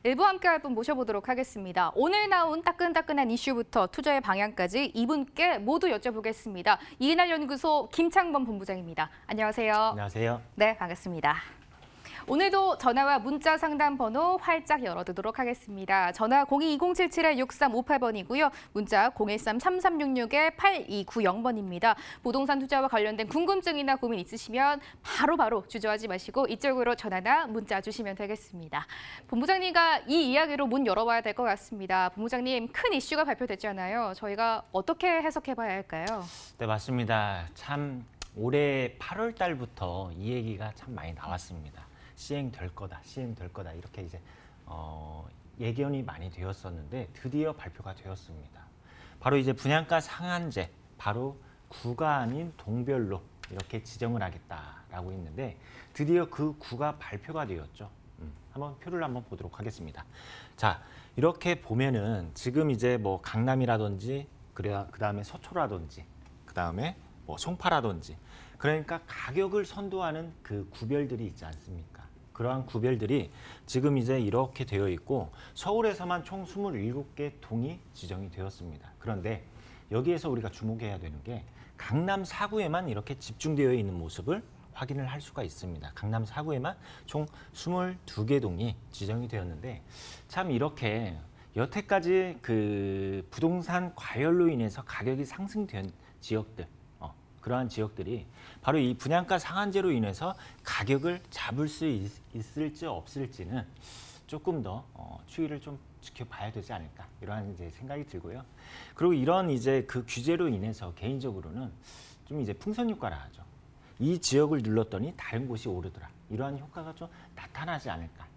일부 함께할 분 모셔보도록 하겠습니다. 오늘 나온 따끈따끈한 이슈부터 투자의 방향까지 이분께 모두 여쭤보겠습니다. 이은할 연구소 김창범 본부장입니다. 안녕하세요. 안녕하세요. 네, 반갑습니다. 오늘도 전화와 문자 상담 번호 활짝 열어두도록 하겠습니다. 전화 02-2077-6358번이고요. 문자 013-3366-8290번입니다. 부동산 투자와 관련된 궁금증이나 고민 있으시면 바로바로 주저하지 마시고 이쪽으로 전화나 문자 주시면 되겠습니다. 본부장님과 이 이야기로 문 열어봐야 될 것 같습니다. 본부장님, 큰 이슈가 발표됐잖아요. 저희가 어떻게 해석해봐야 할까요? 네, 맞습니다. 참 올해 8월 달부터 이 얘기가 참 많이 나왔습니다. 시행될 거다, 시행될 거다 이렇게 이제 예견이 많이 되었었는데 드디어 발표가 되었습니다. 바로 이제 분양가 상한제, 바로 구가 아닌 동별로 이렇게 지정을 하겠다라고 했는데 드디어 그 구가 발표가 되었죠. 한번 표를 한번 보도록 하겠습니다. 자, 이렇게 보면은 지금 이제 뭐 강남이라든지 그다음에 서초라든지 그다음에 뭐 송파라든지 그러니까 가격을 선도하는 그 구별들이 있지 않습니까? 그러한 구별들이 지금 이제 이렇게 되어 있고 서울에서만 총 27개 동이 지정이 되었습니다. 그런데 여기에서 우리가 주목해야 되는 게 강남 4구에만 이렇게 집중되어 있는 모습을 확인을 할 수가 있습니다. 강남 4구에만 총 22개 동이 지정이 되었는데 참 이렇게 여태까지 그 부동산 과열로 인해서 가격이 상승된 지역들 그러한 지역들이 바로 이 분양가 상한제로 인해서 가격을 잡을 수 있을지 없을지는 조금 더 추이를 좀 지켜봐야 되지 않을까 이러한 이제 생각이 들고요. 그리고 이런 이제 그 규제로 인해서 개인적으로는 좀 이제 풍선 효과라 하죠. 이 지역을 눌렀더니 다른 곳이 오르더라. 이러한 효과가 좀 나타나지 않을까.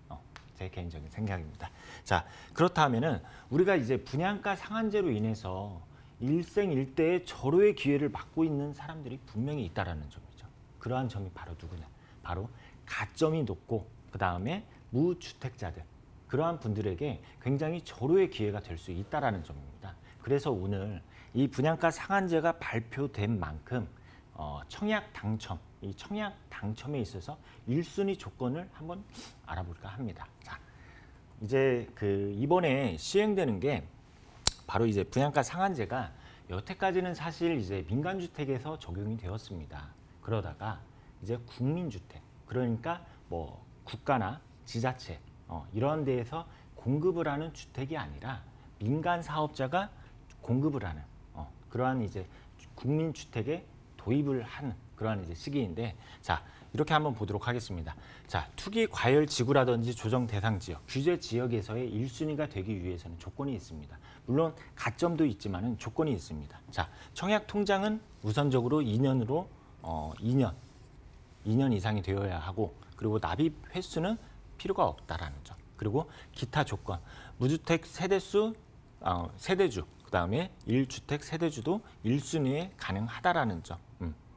제 개인적인 생각입니다. 자, 그렇다면은 우리가 이제 분양가 상한제로 인해서 일생일대의 절호의 기회를 막고 있는 사람들이 분명히 있다라는 점이죠. 그러한 점이 바로 누구냐? 바로 가점이 높고 그다음에 무주택자들. 그러한 분들에게 굉장히 절호의 기회가 될 수 있다라는 점입니다. 그래서 오늘 이 분양가 상한제가 발표된 만큼 청약 당첨, 이 청약 당첨에 있어서 1순위 조건을 한번 알아볼까 합니다. 자, 이제 그 이번에 시행되는 게 바로 이제 분양가 상한제가 여태까지는 사실 이제 민간주택에서 적용이 되었습니다. 그러다가 이제 국민주택, 그러니까 뭐 국가나 지자체 이런 데에서 공급을 하는 주택이 아니라 민간 사업자가 공급을 하는 그러한 이제 국민주택에 도입을 하는 그러한 이제 시기인데 자. 이렇게 한번 보도록 하겠습니다. 자, 투기 과열 지구라든지 조정 대상 지역, 규제 지역에서의 1순위가 되기 위해서는 조건이 있습니다. 물론 가점도 있지만은 조건이 있습니다. 자, 청약 통장은 우선적으로 2년으로 2년 이상이 되어야 하고 그리고 납입 횟수는 필요가 없다라는 점. 그리고 기타 조건, 무주택 세대수 세대주, 그다음에 1주택 세대주도 1순위에 가능하다라는 점.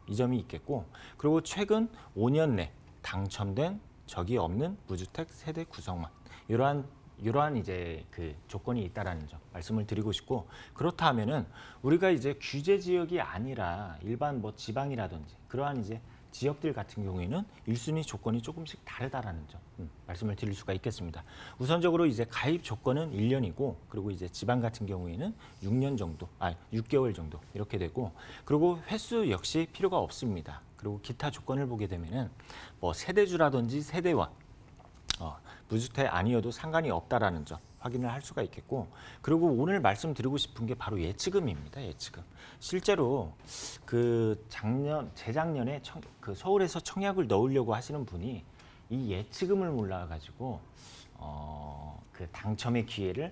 이 점이 있겠고 그리고 최근 5년 내 당첨된 적이 없는 무주택 세대 구성원 이러한 이제 그 조건이 있다라는 점 말씀을 드리고 싶고 그렇다 하면은 우리가 이제 규제 지역이 아니라 일반 뭐 지방이라든지 그러한 이제 지역들 같은 경우에는 1순위 조건이 조금씩 다르다라는 점 말씀을 드릴 수가 있겠습니다. 우선적으로 이제 가입 조건은 1년이고 그리고 이제 지방 같은 경우에는 6개월 정도 이렇게 되고 그리고 횟수 역시 필요가 없습니다. 그리고 기타 조건을 보게 되면은 뭐 세대주라든지 세대원 무주택 아니어도 상관이 없다라는 점 확인을 할 수가 있겠고 그리고 오늘 말씀드리고 싶은 게 바로 예치금입니다. 예치금. 실제로 그 재작년에 그 서울에서 청약을 넣으려고 하시는 분이 이 예치금을 몰라가지고 그 당첨의 기회를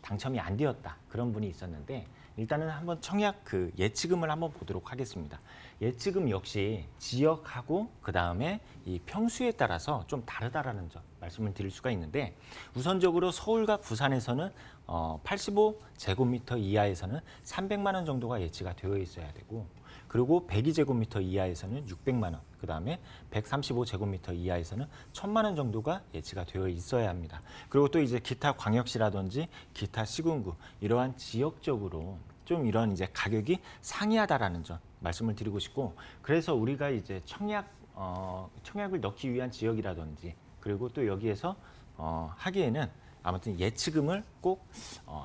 당첨이 안 되었다 그런 분이 있었는데 일단은 한번 청약 그 예치금을 한번 보도록 하겠습니다. 예치금 역시 지역하고 그 다음에 이 평수에 따라서 좀 다르다라는 점 말씀을 드릴 수가 있는데 우선적으로 서울과 부산에서는 85제곱미터 이하에서는 300만 원 정도가 예치가 되어 있어야 되고 그리고 102제곱미터 이하에서는 600만 원, 그 다음에 135제곱미터 이하에서는 1000만 원 정도가 예치가 되어 있어야 합니다. 그리고 또 이제 기타 광역시라든지 기타 시군구 이러한 지역적으로 좀 이런 이제 가격이 상이하다라는 점 말씀을 드리고 싶고 그래서 우리가 이제 청약을 넣기 위한 지역이라든지 그리고 또 여기에서 하기에는 아무튼 예치금을 꼭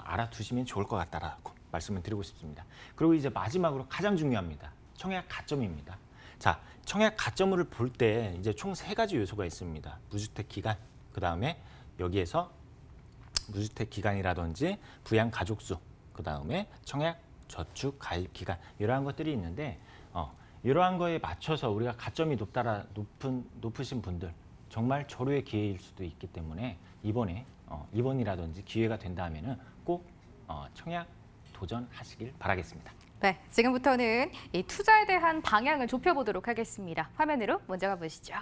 알아두시면 좋을 것 같다라고 말씀을 드리고 싶습니다. 그리고 이제 마지막으로 가장 중요합니다. 청약 가점입니다. 자, 청약 가점을 볼 때 이제 총 3가지 요소가 있습니다. 무주택 기간, 그 다음에 여기에서 무주택 기간이라든지 부양 가족 수, 그 다음에 청약 저축 가입 기간 이러한 것들이 있는데 이러한 거에 맞춰서 우리가 가점이 높으신 분들 정말 절호의 기회일 수도 있기 때문에 이번이라든지 기회가 된다면은 꼭 청약 도전하시길 바라겠습니다. 네, 지금부터는 이 투자에 대한 방향을 좁혀보도록 하겠습니다. 화면으로 먼저 가보시죠.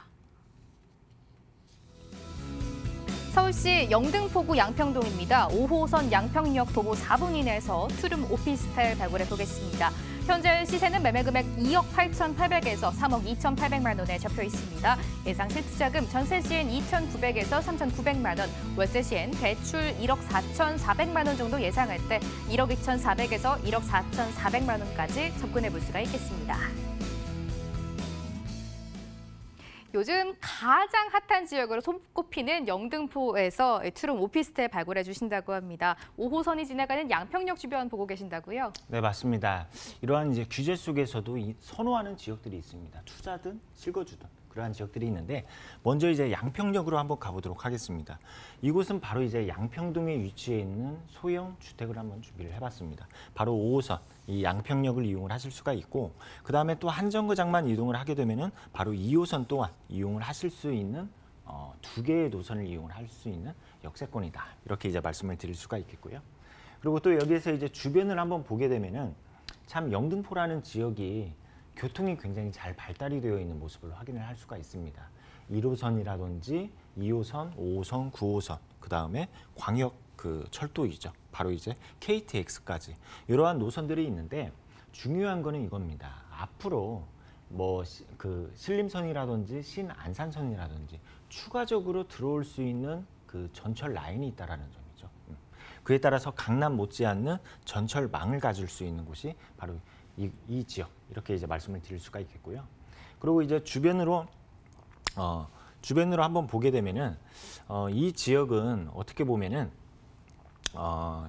서울시 영등포구 양평동입니다. 5호선 양평역 도보 4분 이내에서 투룸 오피스텔 발굴해 보겠습니다. 현재 시세는 매매금액 2억 8,800에서 3억 2,800만 원에 잡혀 있습니다. 예상 실투자금 전세 시엔 2,900에서 3,900만 원, 월세 시엔 대출 1억 4,400만 원 정도 예상할 때 1억 2,400에서 1억 4,400만 원까지 접근해 볼 수가 있겠습니다. 요즘 가장 핫한 지역으로 손꼽히는 영등포에서 투룸 오피스텔 발굴해 주신다고 합니다. 5호선이 지나가는 양평역 주변 보고 계신다고요? 네, 맞습니다. 이러한 이제 규제 속에서도 선호하는 지역들이 있습니다. 투자든 실거주든 그러한 지역들이 있는데 먼저 이제 양평역으로 한번 가보도록 하겠습니다. 이곳은 바로 이제 양평동에 위치해 있는 소형 주택을 한번 준비를 해봤습니다. 바로 5호선 이 양평역을 이용을 하실 수가 있고 그 다음에 또 한 정거장만 이동을 하게 되면은 바로 2호선 또한 이용을 하실 수 있는 2개의 노선을 이용을 할 수 있는 역세권이다. 이렇게 이제 말씀을 드릴 수가 있겠고요. 그리고 또 여기에서 이제 주변을 한번 보게 되면은 참 영등포라는 지역이 교통이 굉장히 잘 발달이 되어 있는 모습을 확인을 할 수가 있습니다. 1호선이라든지 2호선, 5호선, 9호선, 그 다음에 광역 철도이죠. 바로 이제 KTX까지 이러한 노선들이 있는데 중요한 거는 이겁니다. 앞으로 신림선이라든지 신안산선이라든지 추가적으로 들어올 수 있는 그 전철 라인이 있다라는 점이죠. 그에 따라서 강남 못지않는 전철망을 가질 수 있는 곳이 바로 이 지역 이렇게 이제 말씀을 드릴 수가 있겠고요. 그리고 이제 주변으로 한번 보게 되면은 이 지역은 어떻게 보면은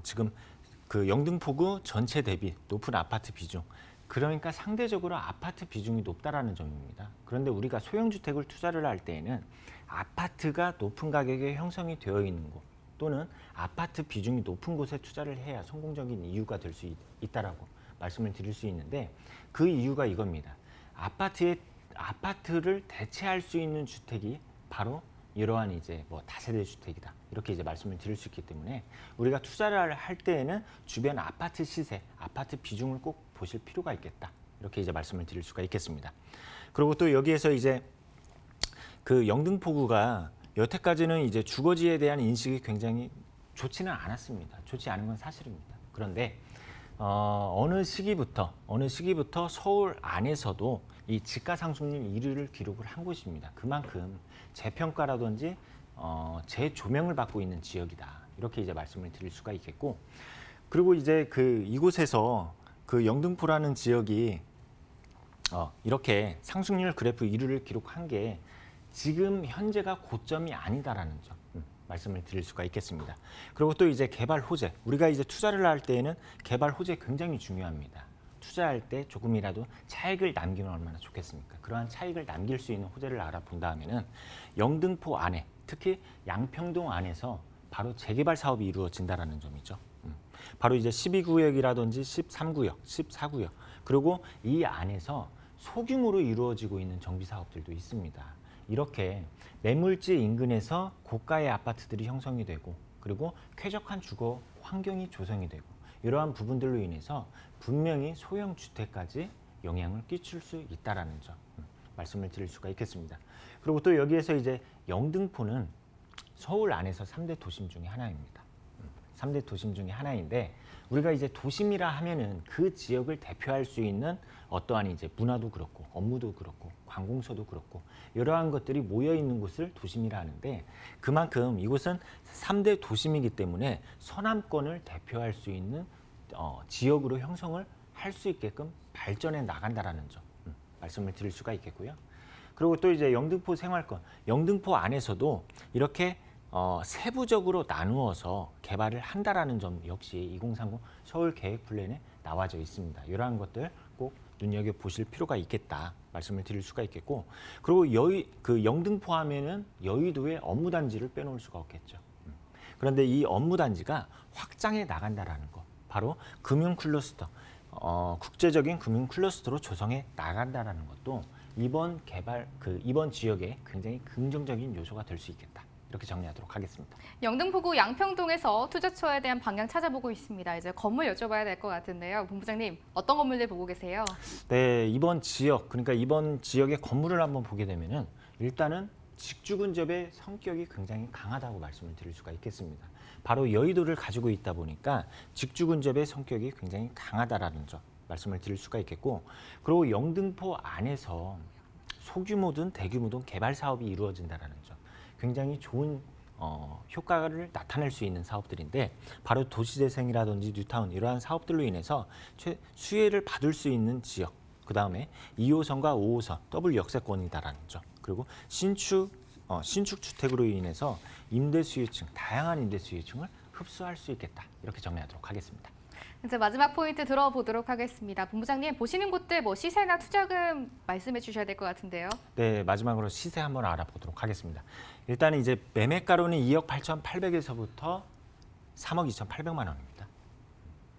지금 그 영등포구 전체 대비 높은 아파트 비중, 그러니까 상대적으로 아파트 비중이 높다라는 점입니다. 그런데 우리가 소형주택을 투자를 할 때에는 아파트가 높은 가격에 형성이 되어 있는 곳 또는 아파트 비중이 높은 곳에 투자를 해야 성공적인 이유가 될 수 있다라고 말씀을 드릴 수 있는데 그 이유가 이겁니다. 아파트를 대체할 수 있는 주택이 바로 이러한 이제 다세대 주택이다. 이렇게 이제 말씀을 드릴 수 있기 때문에 우리가 투자를 할 때에는 주변 아파트 시세, 아파트 비중을 꼭 보실 필요가 있겠다. 이렇게 이제 말씀을 드릴 수가 있겠습니다. 그리고 또 여기에서 이제 그 영등포구가 여태까지는 이제 주거지에 대한 인식이 굉장히 좋지는 않았습니다. 좋지 않은 건 사실입니다. 그런데 어느 시기부터 서울 안에서도 이 지가 상승률 1위를 기록을 한 곳입니다. 그만큼 재평가라든지 재조명을 받고 있는 지역이다. 이렇게 이제 말씀을 드릴 수가 있겠고, 그리고 이제 이곳에서 그 영등포라는 지역이 이렇게 상승률 그래프 1위를 기록한 게 지금 현재가 고점이 아니다라는 점. 말씀을 드릴 수가 있겠습니다. 그리고 또 이제 개발 호재, 우리가 이제 투자를 할 때에는 개발 호재 굉장히 중요합니다. 투자할 때 조금이라도 차익을 남기면 얼마나 좋겠습니까? 그러한 차익을 남길 수 있는 호재를 알아본다면은 영등포 안에, 특히 양평동 안에서 바로 재개발 사업이 이루어진다라는 점이죠. 바로 이제 12구역이라든지 13구역, 14구역, 그리고 이 안에서 소규모로 이루어지고 있는 정비 사업들도 있습니다. 이렇게 매물지 인근에서 고가의 아파트들이 형성이 되고 그리고 쾌적한 주거 환경이 조성이 되고 이러한 부분들로 인해서 분명히 소형 주택까지 영향을 끼칠 수 있다라는 점 말씀을 드릴 수가 있겠습니다. 그리고 또 여기에서 이제 영등포는 서울 안에서 3대 도심 중에 하나입니다. 3대 도심 중에 하나인데 우리가 이제 도심이라 하면은 그 지역을 대표할 수 있는 어떠한 이제 문화도 그렇고 업무도 그렇고 관공서도 그렇고 이러한 것들이 모여 있는 곳을 도심이라 하는데 그만큼 이곳은 3대 도심이기 때문에 서남권을 대표할 수 있는 지역으로 형성을 할 수 있게끔 발전해 나간다라는 점 말씀을 드릴 수가 있겠고요. 그리고 또 이제 영등포 생활권, 영등포 안에서도 이렇게 세부적으로 나누어서 개발을 한다라는 점 역시 2030 서울 계획 플랜에 나와져 있습니다. 이러한 것들 꼭 눈여겨 보실 필요가 있겠다 말씀을 드릴 수가 있겠고, 그리고 영등포 하면은 여의도의 업무단지를 빼놓을 수가 없겠죠. 그런데 이 업무단지가 확장해 나간다라는 거, 바로 금융 클러스터, 국제적인 금융 클러스터로 조성해 나간다라는 것도 이번 지역에 굉장히 긍정적인 요소가 될 수 있겠다. 이렇게 정리하도록 하겠습니다. 영등포구 양평동에서 투자처에 대한 방향 찾아보고 있습니다. 이제 건물 여쭤봐야 될 것 같은데요. 본부장님, 어떤 건물들 보고 계세요? 네, 이번 지역의 건물을 한번 보게 되면은 일단은 직주근접의 성격이 굉장히 강하다고 말씀을 드릴 수가 있겠습니다. 바로 여의도를 가지고 있다 보니까 직주근접의 성격이 굉장히 강하다라는 점 말씀을 드릴 수가 있겠고, 그리고 영등포 안에서 소규모든 대규모든 개발 사업이 이루어진다라는 점, 굉장히 좋은 효과를 나타낼 수 있는 사업들인데, 바로 도시재생이라든지 뉴타운 이러한 사업들로 인해서 수혜를 받을 수 있는 지역, 그 다음에 2호선과 5호선 더블 역세권이다라는 점, 그리고 신축 주택으로 인해서 임대 수요층, 다양한 임대 수요층을 흡수할 수 있겠다. 이렇게 정리하도록 하겠습니다. 이제 마지막 포인트 들어보도록 하겠습니다. 본부장님, 보시는 곳들 시세나 투자금 말씀해 주셔야 될 것 같은데요. 네, 마지막으로 시세 한번 알아보도록 하겠습니다. 일단은 이제 매매가로는 2억 8,800에서부터 3억 2,800만 원입니다.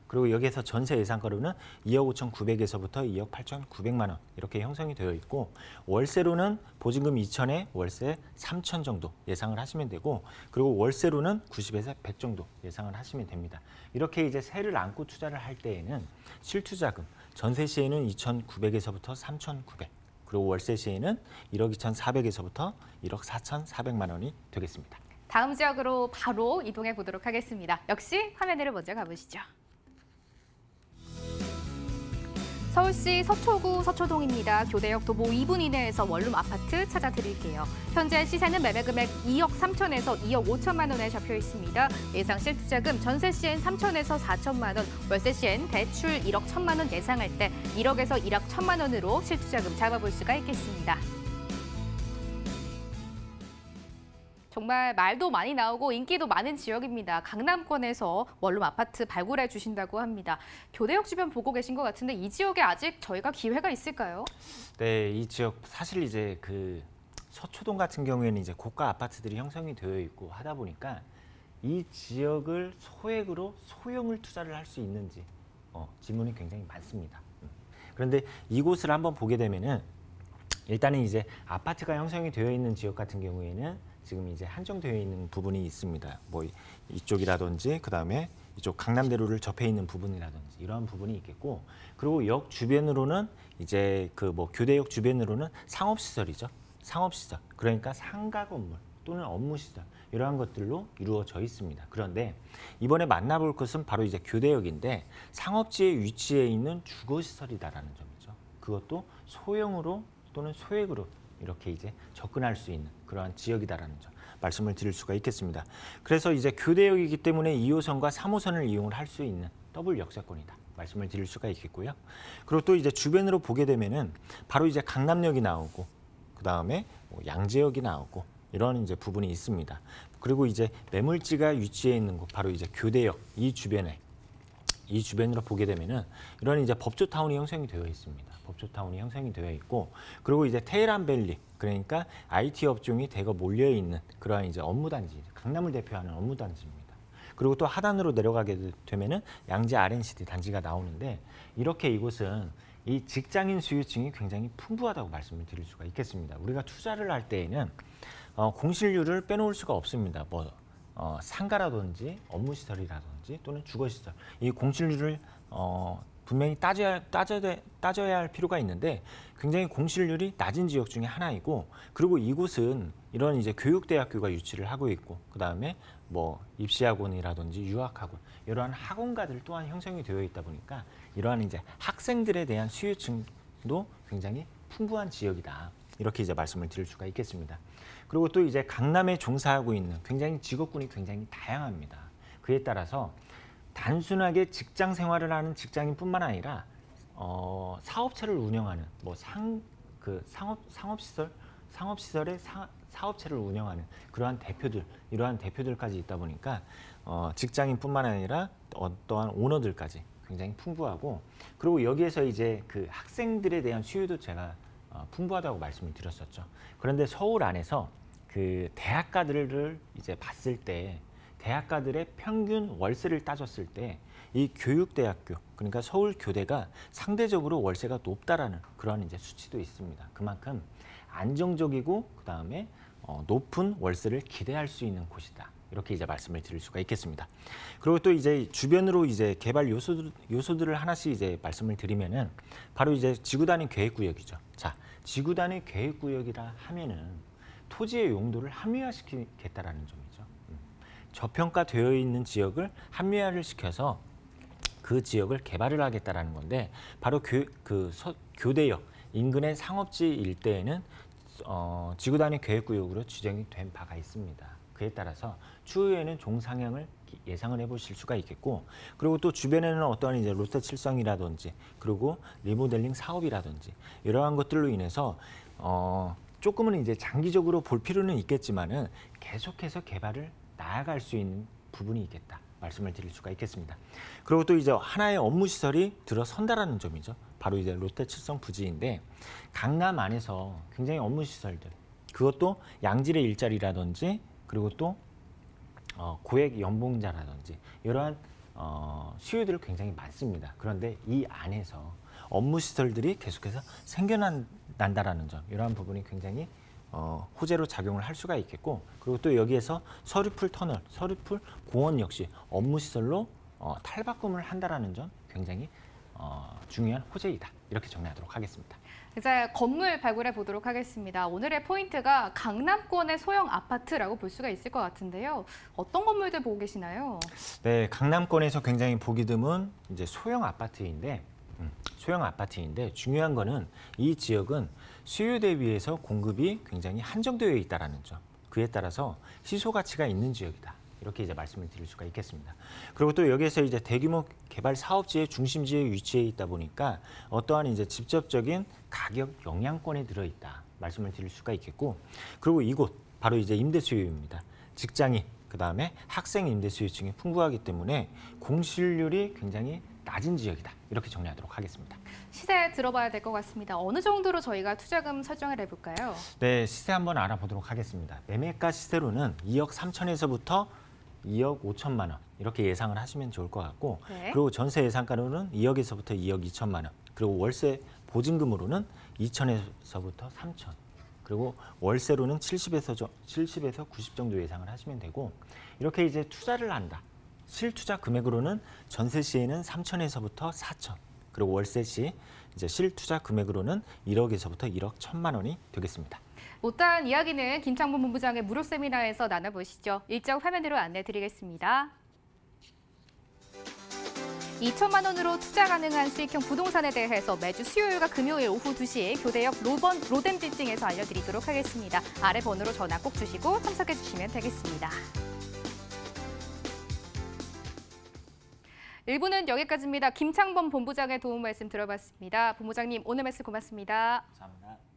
그리고 여기에서 전세 예상가로는 2억 5,900에서부터 2억 8,900만 원 이렇게 형성이 되어 있고, 월세로는 보증금 2천에 월세 3천 정도 예상을 하시면 되고, 그리고 월세로는 90에서 100 정도 예상을 하시면 됩니다. 이렇게 이제 세를 안고 투자를 할 때에는 실투자금, 전세 시에는 2,900에서부터 3,900, 그리고 월세 시에는 1억 2,400에서부터 1억 4,400만 원이 되겠습니다. 다음 지역으로 바로 이동해 보도록 하겠습니다. 역시 화면으로 먼저 가보시죠. 서울시 서초구 서초동입니다. 교대역 도보 2분 이내에서 원룸 아파트 찾아드릴게요. 현재 시세는 매매 금액 2억 3천에서 2억 5천만 원에 잡혀 있습니다. 예상 실투자금 전세 시엔 3천에서 4천만 원, 월세 시엔 대출 1억 1천만 원 예상할 때 1억에서 1억 1천만 원으로 실투자금 잡아볼 수가 있겠습니다. 정말 말도 많이 나오고 인기도 많은 지역입니다. 강남권에서 원룸 아파트 발굴해 주신다고 합니다. 교대역 주변 보고 계신 것 같은데 이 지역에 아직 저희가 기회가 있을까요? 네, 이 지역 사실 이제 서초동 같은 경우에는 이제 고가 아파트들이 형성이 되어 있고 하다 보니까 이 지역을 소액으로 소형을 투자를 할 수 있는지 질문이 굉장히 많습니다. 그런데 이곳을 한번 보게 되면은 일단은 이제 아파트가 형성이 되어 있는 지역 같은 경우에는 지금 이제 한정되어 있는 부분이 있습니다. 뭐 이쪽이라든지 그다음에 이쪽 강남대로를 접해 있는 부분이라든지 이러한 부분이 있겠고, 그리고 역 주변으로는 이제 교대역 주변으로는 상업시설이죠. 상업시설, 그러니까 상가 건물 또는 업무시설 이러한 것들로 이루어져 있습니다. 그런데 이번에 만나볼 것은 바로 이제 교대역인데 상업지에 위치해 있는 주거시설이다라는 점이죠. 그것도 소형으로 또는 소액으로 이렇게 이제 접근할 수 있는 그러한 지역이다라는 점 말씀을 드릴 수가 있겠습니다. 그래서 이제 교대역이기 때문에 2호선과 3호선을 이용을 할 수 있는 더블 역세권이다 말씀을 드릴 수가 있겠고요. 그리고 또 이제 주변으로 보게 되면은 바로 이제 강남역이 나오고, 그 다음에 양재역이 나오고 이런 이제 부분이 있습니다. 그리고 이제 매물지가 위치해 있는 곳 바로 이제 교대역 이 주변으로 보게 되면은 이런 이제 법조타운이 형성이 되어 있습니다. 법조타운이 형성이 되어 있고, 그리고 이제 테헤란밸리, 그러니까 IT 업종이 대거 몰려 있는 그러한 이제 업무단지, 강남을 대표하는 업무단지입니다. 그리고 또 하단으로 내려가게 되면은 양재 R&CD 단지가 나오는데, 이렇게 이곳은 이 직장인 수요층이 굉장히 풍부하다고 말씀을 드릴 수가 있겠습니다. 우리가 투자를 할 때에는 공실률을 빼놓을 수가 없습니다. 상가라든지 업무시설이라든지 또는 주거시설, 이 공실률을 분명히 따져야 할 필요가 있는데, 굉장히 공실률이 낮은 지역 중에 하나이고, 그리고 이곳은 이런 이제 교육대학교가 유치를 하고 있고, 그 다음에 입시학원이라든지 유학학원 이러한 학원가들 또한 형성이 되어 있다 보니까 이러한 이제 학생들에 대한 수요층도 굉장히 풍부한 지역이다. 이렇게 이제 말씀을 드릴 수가 있겠습니다. 그리고 또 이제 강남에 종사하고 있는 굉장히 직업군이 굉장히 다양합니다. 그에 따라서 단순하게 직장 생활을 하는 직장인뿐만 아니라 사업체를 운영하는 상업시설 상업시설의 사업체를 운영하는 그러한 대표들, 이러한 대표들까지 있다 보니까 직장인뿐만 아니라 어떠한 오너들까지 굉장히 풍부하고, 그리고 여기에서 이제 그 학생들에 대한 수요도 제가 풍부하다고 말씀을 드렸었죠. 그런데 서울 안에서 그 대학가들을 이제 봤을 때 대학가들의 평균 월세를 따졌을 때 이 교육대학교, 그러니까 서울교대가 상대적으로 월세가 높다라는 그런 이제 수치도 있습니다. 그만큼 안정적이고 그다음에 높은 월세를 기대할 수 있는 곳이다. 이렇게 이제 말씀을 드릴 수가 있겠습니다. 그리고 또 이제 주변으로 이제 개발 요소들을 하나씩 이제 말씀을 드리면은 바로 이제 지구 단위 계획 구역이죠. 자, 지구 단위 계획 구역이라 하면은 토지의 용도를 합리화시키겠다라는 점이죠. 저평가되어 있는 지역을 합리화를 시켜서 그 지역을 개발을 하겠다라는 건데, 바로 교대역 인근의 상업지 일대에는 지구 단위 계획 구역으로 지정이 된 바가 있습니다. 그에 따라서 추후에는 종상향을 예상을 해보실 수가 있겠고, 그리고 또 주변에는 어떠한 이제 롯데 칠성이라든지 그리고 리모델링 사업이라든지 이러한 것들로 인해서 조금은 이제 장기적으로 볼 필요는 있겠지만은 계속해서 개발을 나아갈 수 있는 부분이 있겠다 말씀을 드릴 수가 있겠습니다. 그리고 또 이제 하나의 업무 시설이 들어선다라는 점이죠. 바로 이제 롯데 칠성 부지인데, 강남 안에서 굉장히 업무 시설들, 그것도 양질의 일자리라든지 그리고 또 고액 연봉자라든지 이러한 수요들이 굉장히 많습니다. 그런데 이 안에서 업무 시설들이 계속해서 생겨난다라는 점, 이러한 부분이 굉장히 호재로 작용을 할 수가 있겠고, 그리고 또 여기에서 서귀풀 터널, 서귀풀 공원 역시 업무 시설로 탈바꿈을 한다라는 점 굉장히 중요한 호재이다. 이렇게 정리하도록 하겠습니다. 이제 건물 발굴해 보도록 하겠습니다. 오늘의 포인트가 강남권의 소형 아파트라고 볼 수가 있을 것 같은데요. 어떤 건물들 보고 계시나요? 네, 강남권에서 굉장히 보기 드문 이제 소형 아파트인데 중요한 거는 이 지역은 수요 대비해서 공급이 굉장히 한정되어 있다라는 점. 그에 따라서 시소 가치가 있는 지역이다. 이렇게 이제 말씀을 드릴 수가 있겠습니다. 그리고 또 여기에서 이제 대규모 개발 사업지의 중심지에 위치해 있다 보니까 어떠한 이제 직접적인 가격 영향권에 들어있다 말씀을 드릴 수가 있겠고, 그리고 이곳 바로 이제 임대 수요입니다. 직장인, 그다음에 학생 임대 수요층이 풍부하기 때문에 공실률이 굉장히 낮은 지역이다. 이렇게 정리하도록 하겠습니다. 시세 들어봐야 될 것 같습니다. 어느 정도로 저희가 투자금 설정을 해볼까요? 네, 시세 한번 알아보도록 하겠습니다. 매매가 시세로는 2억 3천에서부터 2억 5천만 원 이렇게 예상을 하시면 좋을 것 같고, 네. 그리고 전세 예상가로는 2억에서부터 2억 2천만 원, 그리고 월세 보증금으로는 2천에서부터 3천, 그리고 월세로는 70에서 90 정도 예상을 하시면 되고, 이렇게 이제 투자를 한다. 실투자 금액으로는 전세 시에는 3천에서부터 4천, 그리고 월세 시 이제 실투자 금액으로는 1억에서부터 1억 1천만 원이 되겠습니다. 못다한 이야기는 김창범 본부장의 무료 세미나에서 나눠보시죠. 일정 화면으로 안내드리겠습니다. 2천만 원으로 투자 가능한 수익형 부동산에 대해서 매주 수요일과 금요일 오후 2시에 교대역 로덴 빌딩에서 알려드리도록 하겠습니다. 아래 번호로 전화 꼭 주시고 참석해 주시면 되겠습니다. 1부는 여기까지입니다. 김창범 본부장의 도움 말씀 들어봤습니다. 본부장님, 오늘 말씀 고맙습니다. 감사합니다.